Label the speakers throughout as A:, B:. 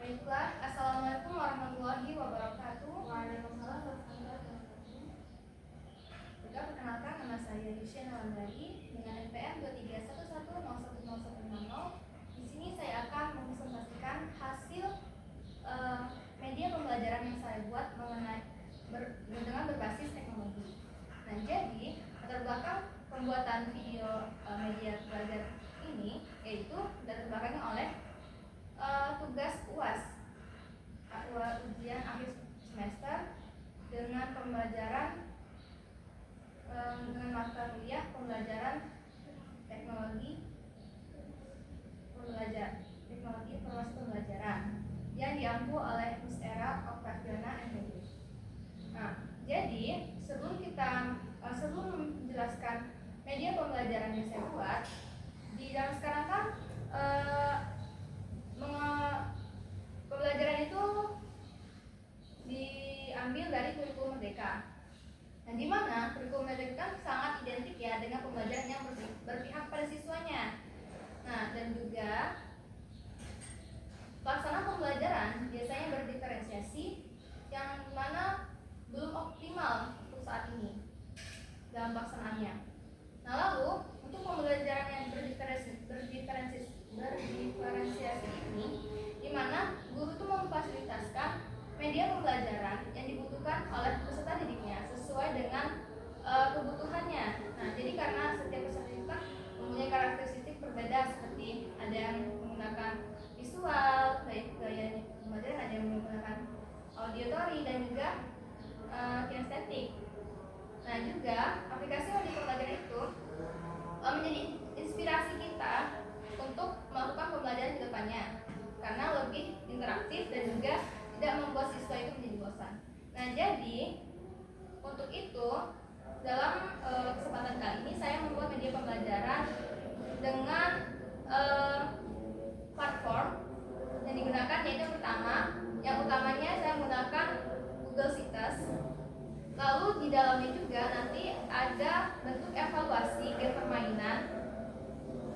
A: Baiklah, Assalamualaikum warahmatullahi wabarakatuh.
B: Waalaikumsalam warahmatullahi wabarakatuh.
A: Juga perkenalkan, nama saya Yusya Nawandari dengan NPM 231101010. Di sini saya akan mempresentasikan hasil media pembelajaran yang saya buat dengan berbasis teknologi. Nah, jadi latar belakang pembuatan video media belajar ini yaitu latar belakangnya oleh tugas UAS ujian akhir semester dengan pembelajaran dengan mata kuliah pembelajaran teknologi informasi pembelajaran yang diampu oleh Miss Era Octaviana MPD. Nah, jadi sebelum menjelaskan media pembelajaran yang saya buat, di dalam sekarang kan pembelajaran itu diambil dari kurikulum Merdeka. Nah, di mana kurikulum Merdeka kan sangat identik ya dengan pembelajaran yang berpihak pada siswanya. Nah, dan juga pelaksanaan pembelajaran biasanya berdiferensiasi yang mana belum optimal untuk saat ini dalam pelaksanaannya. Nah, lalu untuk pembelajaran yang berdiferensiasi ini, di mana guru itu memfasilitasikan media pembelajaran yang dibutuhkan oleh peserta didiknya sesuai dengan kebutuhannya. Nah, jadi karena setiap peserta didik mempunyai karakteristik berbeda, seperti ada yang menggunakan visual, gaya pembelajaran, ada yang menggunakan auditory dan juga kinestetik. Nah, juga aplikasi media pembelajaran itu menjadi inspirasi kita untuk melakukan pembelajaran ke depannya karena lebih interaktif dan juga tidak membuat siswa itu menjadi bosan. Nah, jadi untuk itu dalam kesempatan kali ini saya membuat media pembelajaran dengan platform yang digunakan yaitu yang utamanya saya menggunakan Google Sites. Lalu di dalamnya juga nanti ada bentuk evaluasi game permainan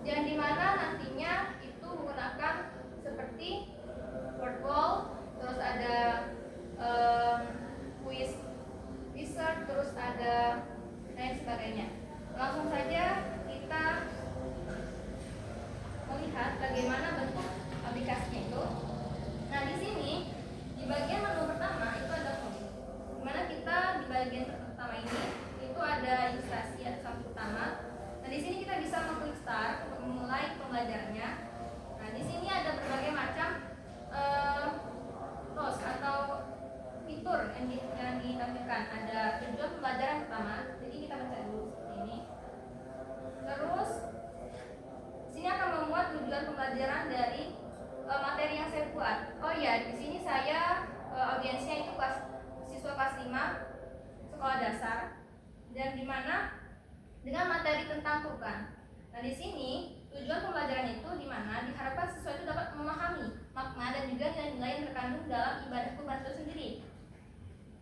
A: yang dimana nantinya itu menggunakan seperti word wall, terus ada quiz research, terus ada lain sebagainya. Langsung saja kita melihat bagaimana bentuk aplikasinya itu. Nah, di sini di bagian menu pertama itu ada home, dimana kita di bagian pertama ini itu ada ilustrasi, ada sampul pertama. Nah, di sini kita bisa mengklik start untuk memulai pembelajarannya. Nah, di sini ada berbagai macam tools atau fitur yang ditampilkan. Ada tujuan pembelajaran pertama, jadi kita baca dulu seperti ini. Terus sini akan memuat tujuan pembelajaran dari materi yang saya buat. Oh ya, di sini saya audiensnya itu siswa kelas 5 sekolah dasar, dan dimana dengan materi tentang Quran. Nah, di sini tujuan pembelajaran itu dimana diharapkan siswa itu dapat memahami makna dan juga nilai-nilai yang terkandung dalam ibadah Quran itu sendiri.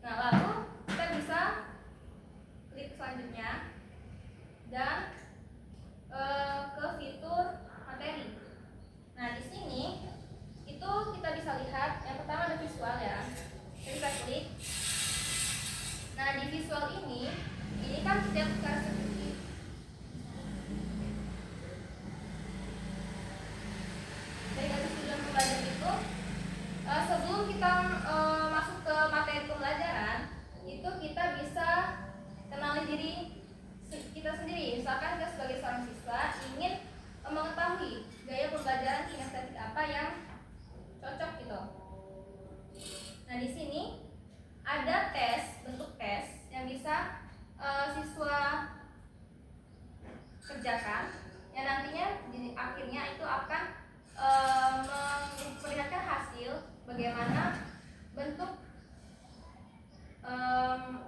A: Nah, lalu kita bisa klik selanjutnya dan ke fitur materi. Nah, di sini itu kita bisa lihat yang pertama ada visual ya. Kita klik. Nah, di visual ini kan setiap karakteristik dari tujuan pembelajaran itu sebelum kita masuk ke materi pembelajaran itu kita bisa kenali diri kita sendiri. Misalkan kita sebagai seorang siswa ingin mengetahui gaya pembelajaran kinestetik apa yang cocok gitu. Nah, di sini ada bentuk tes yang bisa siswa kerjakan, yang nantinya di akhirnya itu akan memperlihatkan hasil bagaimana bentuk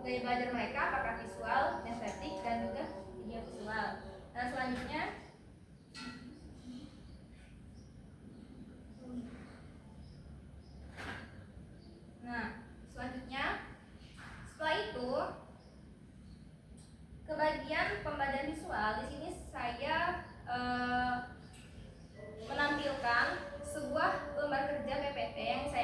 A: gaya belajar mereka, apakah visual, estetik, dan juga video visual. Nah, selanjutnya setelah itu ke bagian pembelajaran visual. Di sini saya menampilkan sebuah lembar kerja PPT yang saya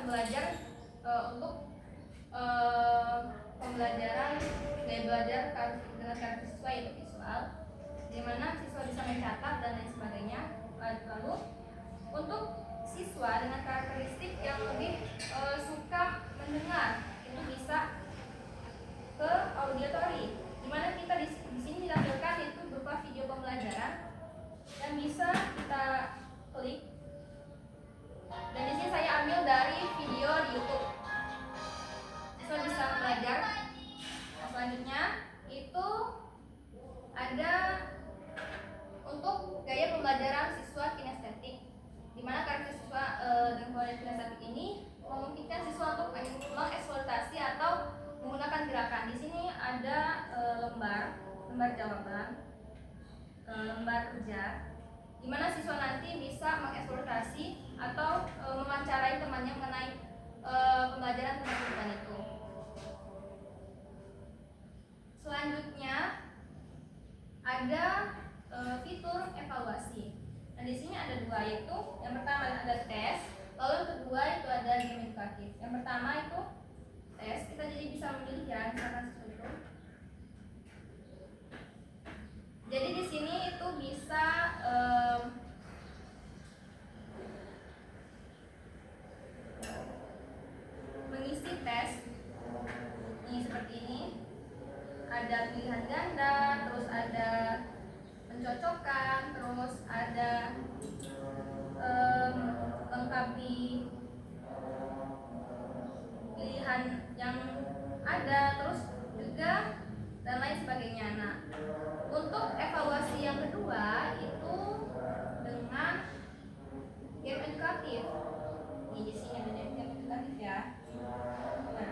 A: belajar untuk pembelajaran gaya belajar dengan karakter siswa yaitu visual, di mana siswa bisa mencatat dan lain sebagainya. Lalu untuk siswa dengan karakteristik yang lebih suka mendengar, itu bisa ke auditory, di mana kita di sini ditampilkan itu berupa video pembelajaran yang bisa kita klik. Dan di sini saya ambil dari video di YouTube. Siswa bisa belajar. Nah, selanjutnya itu ada untuk gaya pembelajaran siswa kinestetik, di mana karakter siswa dengan kualitas kinestetik ini memungkinkan siswa untuk mengeksploitasi atau menggunakan gerakan. Di sini ada lembar jawaban, lembar kerja, di mana siswa nanti bisa mengeksploitasi atau mewawancarai temannya mengenai pembelajaran tentang kehidupan itu. Selanjutnya ada fitur evaluasi. Nah, di sini ada dua, yaitu yang pertama ada tes, lalu yang kedua itu ada game edukatif. Yang pertama itu tes, kita jadi bisa memilih ya misalkan siswa itu. Jadi di sini itu bisa mengisi tes ini seperti ini. Ada pilihan ganda, terus ada pencocokan, terus ada lengkapi pilihan yang ada, terus juga dan lain sebagainya. Nah, untuk evaluasi yang kedua itu dengan game edukatif. Ini di sini ada game edukatif ya. Nah,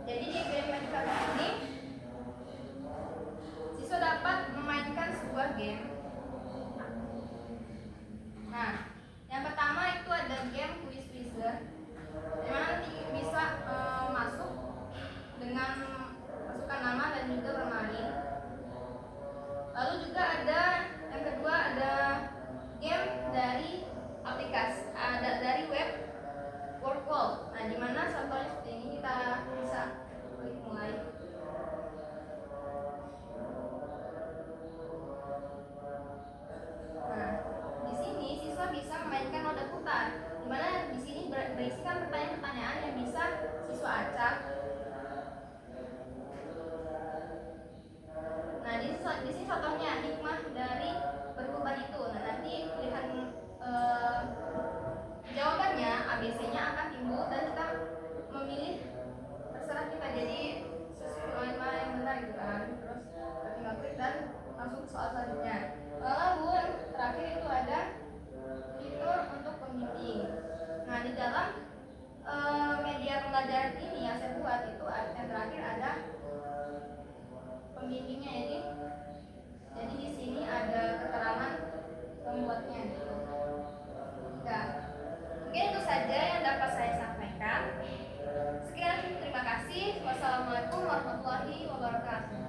A: jadi di game edukatif ini siswa dapat memainkan sebuah game. Nah, yang pertama itu ada game quiz wizard, di mana nanti bisa masuk dengan masukkan nama dan juga bermain. Lalu juga ada yang kedua ada game dari aplikasi, ada dari web Workwall. Nah, di mana contohnya seperti ini, kita bisa klik mulai. Nah, di sini siswa bisa memainkan roda putar, di mana di sini berisikan pertanyaan-pertanyaan yang bisa siswa acak. Nah, di sini contohnya hikmah dari berkorban itu. Nah, nanti pilihan jawabannya ABC-nya akan timbul dan kita memilih terserah kita, jadi sesuai mana yang benar gitu kan. Terus kita tinggal klik dan langsung ke soal selanjutnya. Lalu yang terakhir itu ada fitur untuk pembimbing. Nah, di dalam media pembelajaran ini yang saya buat itu yang terakhir ada pembimbingnya ini. Jadi di sini ada keterangan pembuatnya gitu. Ya, mungkin itu saja yang dapat saya sampaikan. Sekian, terima kasih. Wassalamualaikum warahmatullahi wabarakatuh.